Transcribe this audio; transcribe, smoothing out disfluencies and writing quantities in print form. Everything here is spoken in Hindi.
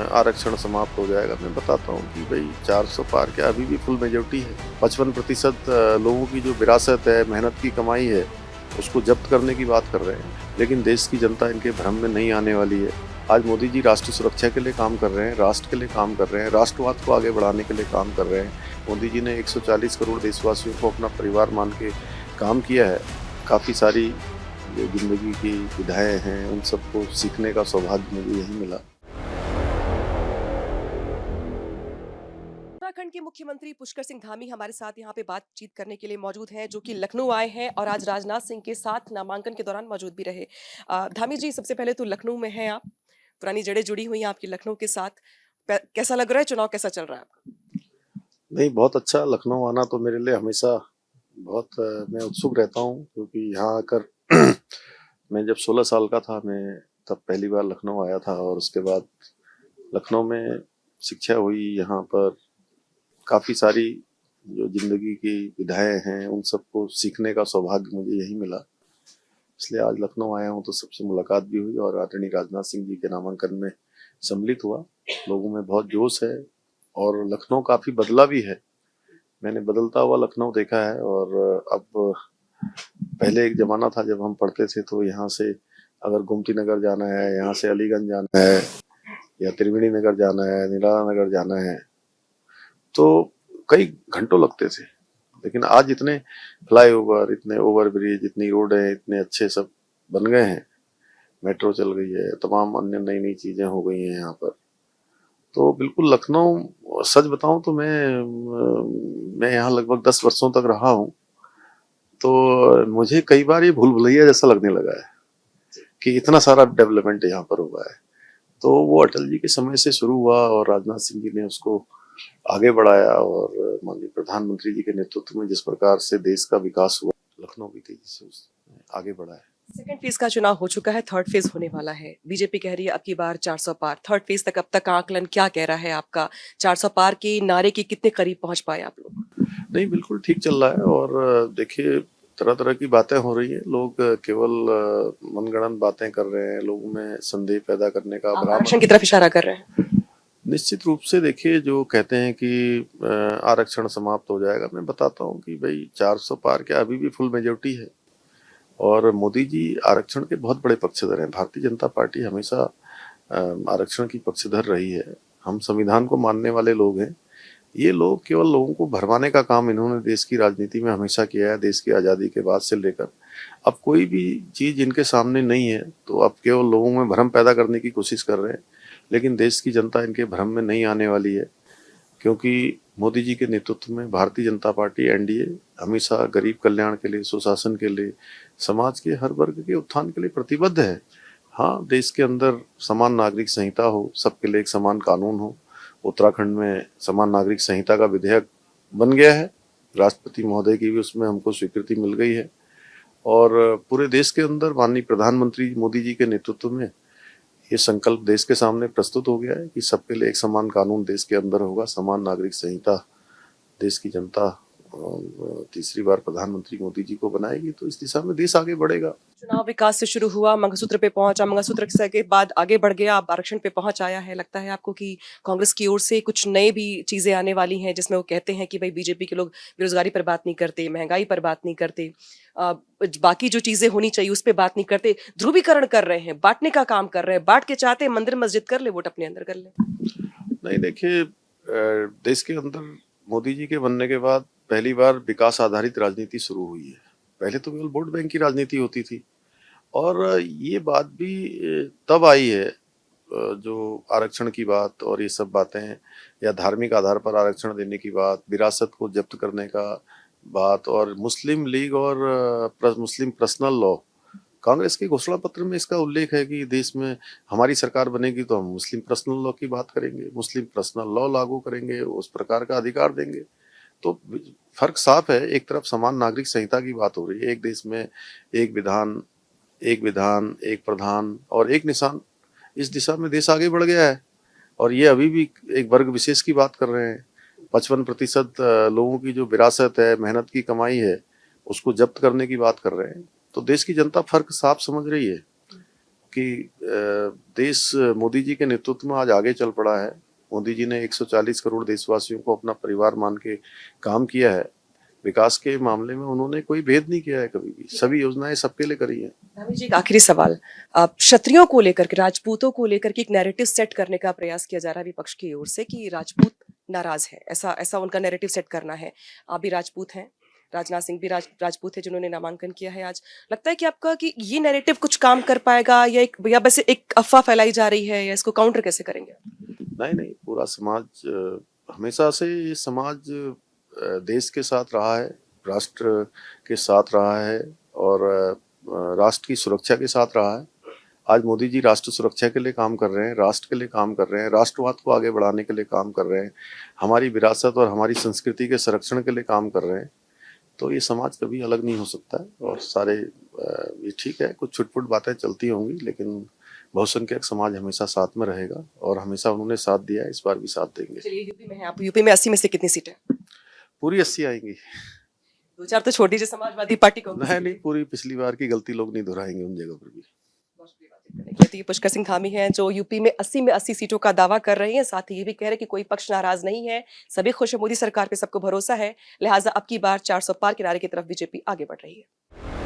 आरक्षण समाप्त हो जाएगा। मैं बताता हूँ कि भाई 400 पार क्या, अभी भी फुल मेजॉरिटी है। 55% लोगों की जो विरासत है, मेहनत की कमाई है, उसको जब्त करने की बात कर रहे हैं। लेकिन देश की जनता इनके भ्रम में नहीं आने वाली है। आज मोदी जी राष्ट्र सुरक्षा के लिए काम कर रहे हैं, राष्ट्र के लिए काम कर रहे हैं, राष्ट्रवाद को आगे बढ़ाने के लिए काम कर रहे हैं। मोदी जी ने 140 करोड़ देशवासियों को अपना परिवार मान के काम किया है। काफ़ी सारी जो ज़िंदगी की विधाएँ हैं, उन सबको सीखने का सौभाग्य मुझे यहीं मिला। उत्तराखंड के मुख्यमंत्री पुष्कर सिंह धामी हमारे साथ यहाँ पे बातचीत करने के लिए मौजूद हैं, जो कि लखनऊ आए हैं और आज राजनाथ सिंह के साथ नामांकन के दौरान मौजूद भी रहे। धामी जी, सबसे पहले तो लखनऊ में हैं आप, पुरानी जड़ें जुड़ी हुई हैं आपकी लखनऊ के साथ। कैसा लग रहा है, चुनाव कैसा चल रहा है आपका? नहीं, बहुत अच्छा। लखनऊ आना तो मेरे लिए हमेशा बहुत मैं उत्सुक रहता हूँ, क्योंकि यहाँ आकर मैं जब 16 साल का था, मैं तब पहली बार लखनऊ आया था। और उसके बाद लखनऊ में शिक्षा हुई। यहाँ पर काफ़ी सारी जो ज़िंदगी की विधाएँ हैं, उन सबको सीखने का सौभाग्य मुझे यहीं मिला। इसलिए आज लखनऊ आया हूँ, तो सबसे मुलाकात भी हुई और आदरणीय राजनाथ सिंह जी के नामांकन में सम्मिलित हुआ। लोगों में बहुत जोश है और लखनऊ काफ़ी बदला भी है। मैंने बदलता हुआ लखनऊ देखा है। और अब पहले एक ज़माना था जब हम पढ़ते थे, तो यहाँ से अगर गोमती नगर जाना है, यहाँ से अलीगंज जाना है, या त्रिवेणी नगर जाना है, निराला नगर जाना है, तो कई घंटों लगते थे। लेकिन आज इतने फ्लाईओवर, इतने ओवरब्रिज, इतनी रोडें, इतने अच्छे सब बन गए हैं। मेट्रो चल गई है, तमाम अन्य नई नई चीज़ें हो गई हैं यहाँ पर। तो बिल्कुल लखनऊ, सच बताऊं तो मैं यहाँ लगभग 10 वर्षों तक रहा हूँ। तो मुझे कई बार ये भूल भुलैया जैसा लगने लगा है कि इतना सारा डेवलपमेंट यहाँ पर हुआ है। तो वो अटल जी के समय से शुरू हुआ और राजनाथ सिंह जी ने उसको आगे बढ़ाया। और माननीय प्रधानमंत्री जी के नेतृत्व में जिस प्रकार से देश का विकास हुआ, लखनऊ भी तेजी से आगे बढ़ा है। सेकंड फेज का चुनाव हो चुका है, थर्ड फेज होने वाला है। बीजेपी कह रही है अब की बार 400 पार। थर्ड फेज तक अब तक का आकलन क्या कह रहा है आपका? 400 पार के नारे के कितने करीब पहुंच पाए आप लोग? नहीं, बिल्कुल ठीक चल रहा है। और देखिए, तरह तरह की बातें हो रही हैं। लोग केवल मनगढ़ंत बातें कर रहे हैं, लोगों में संदेह पैदा करने का, आप भ्रम। आरक्षण की तरफ इशारा कर रहे हैं? निश्चित रूप से देखिए, जो कहते हैं कि आरक्षण समाप्त हो जाएगा, मैं बताता हूँ कि भाई 400 पार क्या, अभी भी फुल मेजॉरिटी है। और मोदी जी आरक्षण के बहुत बड़े पक्षधर हैं। भारतीय जनता पार्टी हमेशा आरक्षण की पक्षधर रही है। हम संविधान को मानने वाले लोग हैं। ये लोग केवल लोगों को भरमाने का काम इन्होंने देश की राजनीति में हमेशा किया है, देश की आज़ादी के बाद से लेकर। अब कोई भी चीज़ इनके सामने नहीं है, तो अब केवल लोगों में भ्रम पैदा करने की कोशिश कर रहे हैं। लेकिन देश की जनता इनके भ्रम में नहीं आने वाली है, क्योंकि मोदी जी के नेतृत्व में भारतीय जनता पार्टी एनडीए हमेशा गरीब कल्याण के लिए, सुशासन के लिए, समाज के हर वर्ग के उत्थान के लिए प्रतिबद्ध है। हाँ, देश के अंदर समान नागरिक संहिता हो, सबके लिए एक समान कानून हो। उत्तराखंड में समान नागरिक संहिता का विधेयक बन गया है। राष्ट्रपति महोदय की भी उसमें हमको स्वीकृति मिल गई है। और पूरे देश के अंदर माननीय प्रधानमंत्री मोदी जी के नेतृत्व में ये संकल्प देश के सामने प्रस्तुत हो गया है कि सबके लिए एक समान कानून देश के अंदर होगा, समान नागरिक संहिता देश की जनता तीसरी बार प्रधानमंत्री मोदी जी को बनाएगी। तो इस दिशा में देश आगे बढ़ेगा। चुनाव विकास से शुरू हुआ, मंगलसूत्र पे पहुंचा, मंगलसूत्र के बाद आगे बढ़ गया, अब आरक्षण पे पहुंच आया है। लगता है आपको कि कांग्रेस की ओर से कुछ नए भी चीजें आने वाली हैं, जिसमें वो कहते हैं कि भाई बीजेपी के लोग बेरोजगारी पर बात नहीं करते, महंगाई पर बात नहीं करते, बाकी जो चीजें होनी चाहिए उस पर बात नहीं करते, ध्रुवीकरण कर रहे हैं, बांटने का काम कर रहे हैं, बांट के चाहते मंदिर मस्जिद कर ले, वोट अपने अंदर कर ले। नहीं, देखिए, देश के अंदर मोदी जी के बनने के बाद पहली बार विकास आधारित राजनीति शुरू हुई है। पहले तो केवल वोट बैंक की राजनीति होती थी। और ये बात भी तब आई है, जो आरक्षण की बात और ये सब बातें, या धार्मिक आधार पर आरक्षण देने की बात, विरासत को जब्त करने का बात, और मुस्लिम लीग और मुस्लिम पर्सनल लॉ। कांग्रेस के घोषणा पत्र में इसका उल्लेख है कि देश में हमारी सरकार बनेगी तो हम मुस्लिम पर्सनल लॉ की बात करेंगे, मुस्लिम पर्सनल लॉ लागू करेंगे, उस प्रकार का अधिकार देंगे। तो फर्क साफ है। एक तरफ समान नागरिक संहिता की बात हो रही है, एक देश में एक विधान, एक प्रधान और एक निशान। इस दिशा में देश आगे बढ़ गया है। और ये अभी भी एक वर्ग विशेष की बात कर रहे हैं। 55% लोगों की जो विरासत है, मेहनत की कमाई है, उसको जब्त करने की बात कर रहे हैं। तो देश की जनता फर्क साफ समझ रही है जबकि देश मोदी जी के नेतृत्व में आज आगे चल पड़ा है। मोदी जी ने 140 करोड़ देशवासियों को अपना परिवार मान के काम किया है। विकास के मामले में उन्होंने कोई भेद नहीं किया है कभी भी, सभी योजनाएं सबके लिए करी हैं। धामी जी, एक आखिरी सवाल, आप क्षत्रियों को लेकर के, राजपूतों को लेकर के एक नैरेटिव सेट करने का प्रयास किया जा रहा है विपक्ष की ओर से कि राजपूत नाराज है, ऐसा ऐसा उनका नैरेटिव सेट करना है। आप भी राजपूत हैं, राजनाथ सिंह भी राजपूत है जिन्होंने नामांकन किया है आज। लगता है कि आपका कि ये नैरेटिव कुछ काम कर पाएगा या बस एक अफवाह फैलाई जा रही है, या इसको काउंटर कैसे करेंगे? नहीं, पूरा समाज हमेशा से ये समाज देश के साथ रहा है, राष्ट्र के साथ रहा है और राष्ट्र की सुरक्षा के साथ रहा है। आज मोदी जी राष्ट्र सुरक्षा के लिए काम कर रहे हैं, राष्ट्र के लिए काम कर रहे हैं, राष्ट्रवाद को आगे बढ़ाने के लिए काम कर रहे हैं, हमारी विरासत और हमारी संस्कृति के संरक्षण के लिए काम कर रहे हैं। तो ये समाज कभी अलग नहीं हो सकता है और सारे ये ठीक है, कुछ छुटपुट बातें चलती होंगी, लेकिन बहुसंख्यक समाज हमेशा साथ में रहेगा और हमेशा उन्होंने साथ दिया है, इस बार भी साथ देंगे। चलिए, यूपी में है आप, यूपी में 80 में से कितनी सीटें? पूरी 80 आएंगी। 2-4 तो छोड़ दीजिए, समाजवादी पार्टी को। नहीं, पूरी पिछली बार की गलती लोग नहीं दोहराएंगे उन जगह पर भी। बहुत शुक्रिया बातचीत करने के लिए। तो ये पुष्कर सिंह धामी हैं जो यूपी में 80 सीटों का दावा कर रहे हैं। साथ ही ये भी कह रहे हैं कि कोई पक्ष नाराज नहीं है, सभी खुश है, मोदी सरकार पे सबको भरोसा है, लिहाजा अब की बार 400 पार किनारे की तरफ बीजेपी आगे बढ़ रही है।